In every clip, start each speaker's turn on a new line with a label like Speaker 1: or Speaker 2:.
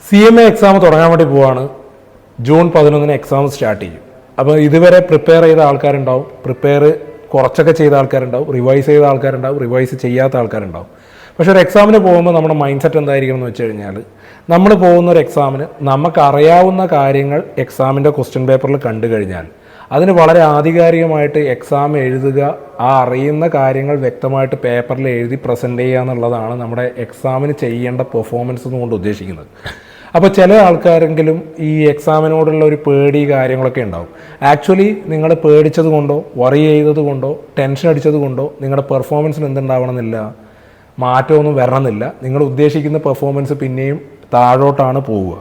Speaker 1: CMA exam തുടങ്ങാൻ വേണ്ടി പോവാണ്. ജൂൺ 11 എക്സാം സ്റ്റാർട്ട് ചെയ്യും. അപ്പോൾ ഇതുവരെ പ്രിപ്പയർ ചെയ്ത ആൾക്കാരുണ്ടാവും, കുറച്ചൊക്കെ ചെയ്ത ആൾക്കാരുണ്ടാവും, റിവൈസ് ചെയ്ത ആൾക്കാരുണ്ടാവും, റിവൈസ് ചെയ്യാത്ത ആൾക്കാരുണ്ടാവും. പക്ഷേ ഒരു എക്സാമിന് പോകുമ്പോൾ നമ്മുടെ മൈൻഡ് സെറ്റ് എന്തായിരിക്കണം എന്ന് വെച്ച് കഴിഞ്ഞാൽ, നമ്മൾ പോകുന്ന ഒരു എക്സാമിന് നമുക്കറിയാവുന്ന കാര്യങ്ങൾ എക്സാമിൻ്റെ ക്വസ്റ്റ്യൻ പേപ്പറിൽ കണ്ടു കഴിഞ്ഞാൽ അതിന് വളരെ ആധികാരികമായിട്ട് എക്സാം എഴുതുക, ആ അറിയുന്ന കാര്യങ്ങൾ വ്യക്തമായിട്ട് പേപ്പറിൽ എഴുതി പ്രസൻറ്റ് ചെയ്യുക എന്നുള്ളതാണ് നമ്മുടെ എക്സാമിന് ചെയ്യേണ്ട പെർഫോമൻസ് എന്നുകൊണ്ട് ഉദ്ദേശിക്കുന്നത്. അപ്പോൾ ചില ആൾക്കാരെങ്കിലും ഈ എക്സാമിനോടുള്ള ഒരു പേടി കാര്യങ്ങളൊക്കെ ഉണ്ടാവും. ആക്ച്വലി നിങ്ങൾ പേടിച്ചത് കൊണ്ടോ വറി ചെയ്തത് കൊണ്ടോ ടെൻഷൻ അടിച്ചത് കൊണ്ടോ നിങ്ങളുടെ പെർഫോമൻസിന് എന്തുണ്ടാവണമെന്നില്ല, മാറ്റമൊന്നും വരണമെന്നില്ല. നിങ്ങൾ ഉദ്ദേശിക്കുന്ന പെർഫോമൻസ് പിന്നെയും താഴോട്ടാണ് പോവുക.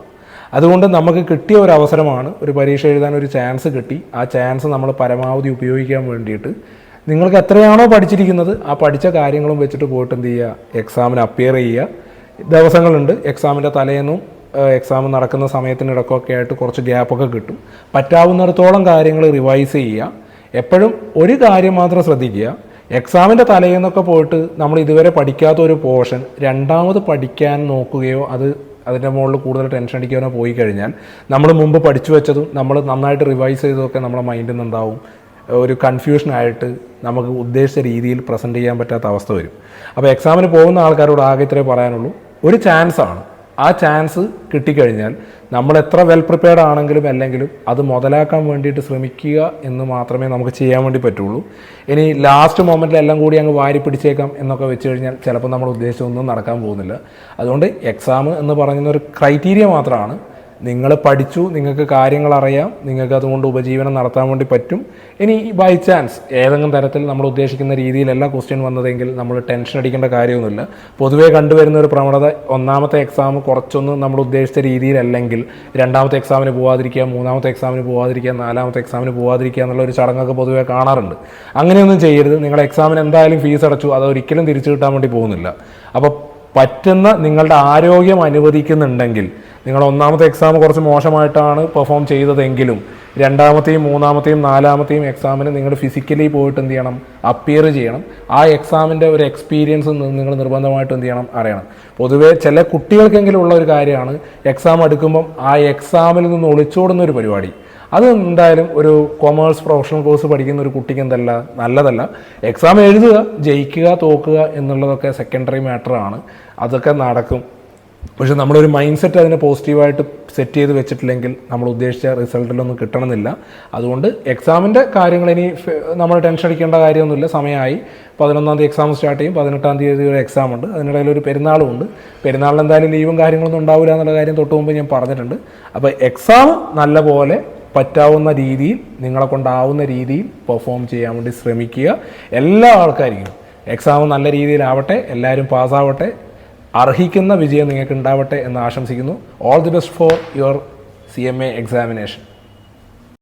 Speaker 1: അതുകൊണ്ട് നമുക്ക് കിട്ടിയ ഒരു അവസരമാണ്, ഒരു പരീക്ഷ എഴുതാൻ ഒരു ചാൻസ് കിട്ടി. ആ ചാൻസ് നമ്മൾ പരമാവധി ഉപയോഗിക്കാൻ വേണ്ടിയിട്ട് നിങ്ങൾക്ക് എത്രയാണോ പഠിച്ചിരിക്കുന്നത് ആ പഠിച്ച കാര്യങ്ങളും വെച്ചിട്ട് പോയിട്ട് എന്ത് ചെയ്യുക, എക്സാമിന് അപ്പിയർ ചെയ്യുക. ദിവസങ്ങളുണ്ട്, എക്സാമിൻ്റെ തലേന്നും എക്സാം നടക്കുന്ന സമയത്തിനിടക്കൊക്കെ ആയിട്ട് കുറച്ച് ഗ്യാപ്പൊക്കെ കിട്ടും. പറ്റാവുന്നിടത്തോളം കാര്യങ്ങൾ റിവൈസ് ചെയ്യുക. എപ്പോഴും ഒരു കാര്യം മാത്രം ശ്രദ്ധിക്കുക, എക്സാമിൻ്റെ തലേന്നൊക്കെ പോയിട്ട് നമ്മൾ ഇതുവരെ പഠിക്കാത്ത ഒരു പോർഷൻ രണ്ടാമത് പഠിക്കാൻ നോക്കുകയോ അതിൻ്റെ മുകളിൽ കൂടുതൽ ടെൻഷൻ അടിക്കാനോ പോയി കഴിഞ്ഞാൽ നമ്മൾ മുമ്പ് പഠിച്ചു വെച്ചതും നമ്മൾ നന്നായിട്ട് റിവൈസ് ചെയ്തതൊക്കെ നമ്മുടെ മൈൻഡിൽ നിന്നുണ്ടാവും. ഒരു കൺഫ്യൂഷനായിട്ട് നമുക്ക് ഉദ്ദേശിച്ച രീതിയിൽ പ്രസൻറ്റ് ചെയ്യാൻ പറ്റാത്ത അവസ്ഥ വരും. അപ്പോൾ എക്സാമിന് പോകുന്ന ആൾക്കാരോട് ആകെ ഇത്രേ പറയാനുള്ളൂ, ഒരു ചാൻസാണ്. ആ ചാൻസ് കിട്ടിക്കഴിഞ്ഞാൽ നമ്മൾ എത്ര വെൽ പ്രിപ്പയർഡ് ആണെങ്കിലും അല്ലെങ്കിലും അത് മുതലാക്കാൻ വേണ്ടിയിട്ട് ശ്രമിക്കുക എന്ന് മാത്രമേ നമുക്ക് ചെയ്യാൻ വേണ്ടി പറ്റുള്ളൂ. ഇനി ലാസ്റ്റ് മൊമെൻറ്റിൽ എല്ലാം കൂടി അങ്ങ് വാരി പിടിച്ചേക്കാം എന്നൊക്കെ വെച്ച് കഴിഞ്ഞാൽ ചിലപ്പോൾ നമ്മൾ ഉദ്ദേശിച്ചൊന്നും നടക്കാൻ പോകുന്നില്ല. അതുകൊണ്ട് എക്സാം എന്ന് പറയുന്ന ഒരു ക്രൈറ്റീരിയ മാത്രമാണ്. നിങ്ങൾ പഠിച്ചു, നിങ്ങൾക്ക് കാര്യങ്ങൾ അറിയാം, നിങ്ങൾക്ക് അതുകൊണ്ട് ഉപജീവനം നടത്താൻ വേണ്ടി പറ്റും. ഇനി ബൈ ചാൻസ് ഏതെങ്കിലും തരത്തിൽ നമ്മൾ ഉദ്ദേശിക്കുന്ന രീതിയിലല്ല ക്വസ്റ്റ്യൻ വന്നതെങ്കിൽ നമ്മൾ ടെൻഷൻ അടിക്കേണ്ട കാര്യമൊന്നുമില്ല. പൊതുവേ കണ്ടുവരുന്ന ഒരു പ്രവണത, ഒന്നാമത്തെ എക്സാം കുറച്ചൊന്നും നമ്മൾ ഉദ്ദേശിച്ച രീതിയിലല്ലെങ്കിൽ രണ്ടാമത്തെ എക്സാമിന് പോകാതിരിക്കുക, മൂന്നാമത്തെ എക്സാമിന് പോകാതിരിക്കുക, നാലാമത്തെ എക്സാമിന് പോകാതിരിക്കുക എന്നുള്ള ഒരു ചടങ്ങൊക്കെ പൊതുവേ കാണാറുണ്ട്. അങ്ങനെയൊന്നും ചെയ്യരുത്. നിങ്ങൾ എക്സാമിന് എന്തായാലും ഫീസ് അടച്ചു, അതൊരിക്കലും തിരിച്ചു കിട്ടാൻ വേണ്ടി പോകുന്നില്ല. അപ്പോൾ പറ്റുന്ന നിങ്ങളുടെ ആരോഗ്യം അനുവദിക്കുന്നുണ്ടെങ്കിൽ, നിങ്ങൾ ഒന്നാമത്തെ എക്സാം കുറച്ച് മോശമായിട്ടാണ് പെർഫോം ചെയ്തതെങ്കിലും രണ്ടാമത്തെയും മൂന്നാമത്തെയും നാലാമത്തെയും എക്സാമിന് നിങ്ങൾ ഫിസിക്കലി പോയിട്ട് എന്ത് ചെയ്യണം, അപ്പിയർ ചെയ്യണം. ആ എക്സാമിൻ്റെ ഒരു എക്സ്പീരിയൻസ് നിങ്ങൾ നിർബന്ധമായിട്ട് എന്ത് ചെയ്യണം, അറിയണം. പൊതുവേ ചില കുട്ടികൾക്കെങ്കിലും ഉള്ള ഒരു കാര്യമാണ് എക്സാം എടുക്കുമ്പം ആ എക്സാമിൽ നിന്ന് ഒളിച്ചോടുന്ന ഒരു പരിപാടി. അത് എന്തായാലും ഒരു കൊമേഴ്സ് പ്രൊഫഷണൽ കോഴ്സ് പഠിക്കുന്ന ഒരു കുട്ടിക്ക് എന്തല്ല, നല്ലതല്ല. എക്സാം എഴുതുക, ജയിക്കുക തോക്കുക എന്നുള്ളതൊക്കെ സെക്കൻഡറി മാറ്ററാണ്, അതൊക്കെ നടക്കും. പക്ഷെ നമ്മളൊരു മൈൻഡ് സെറ്റ് അതിനെ പോസിറ്റീവായിട്ട് സെറ്റ് ചെയ്ത് വെച്ചിട്ടില്ലെങ്കിൽ നമ്മൾ ഉദ്ദേശിച്ച റിസൾട്ടിലൊന്നും കിട്ടണമെന്നില്ല. അതുകൊണ്ട് എക്സാമിൻ്റെ കാര്യങ്ങൾ ഇനി നമ്മൾ ടെൻഷൻ അടിക്കേണ്ട കാര്യമൊന്നുമില്ല. സമയമായി. 11-ാം തീയതി എക്സാം സ്റ്റാർട്ട് ചെയ്യും. 18-ാം തീയതി ഒരു എക്സാം ഉണ്ട്. അതിനിടയിൽ ഒരു പെരുന്നാളും ഉണ്ട്. പെരുന്നാളിന് എന്തായാലും ലീവും കാര്യങ്ങളൊന്നും ഉണ്ടാവില്ല എന്നുള്ള കാര്യം തൊട്ട് മുമ്പ് ഞാൻ പറഞ്ഞിട്ടുണ്ട്. അപ്പോൾ എക്സാം നല്ലപോലെ പറ്റാവുന്ന രീതിയിൽ, നിങ്ങളെ കൊണ്ടാവുന്ന രീതിയിൽ പെർഫോം ചെയ്യാൻ വേണ്ടി ശ്രമിക്കുക. എല്ലാ ആൾക്കാർക്കും എക്സാം നല്ല രീതിയിലാവട്ടെ, എല്ലാവരും പാസ്സാവട്ടെ, അർഹിക്കുന്ന വിജയം നിങ്ങൾക്ക് ഉണ്ടാവട്ടെ എന്ന് ആശംസിക്കുന്നു. All the best for your CMA examination.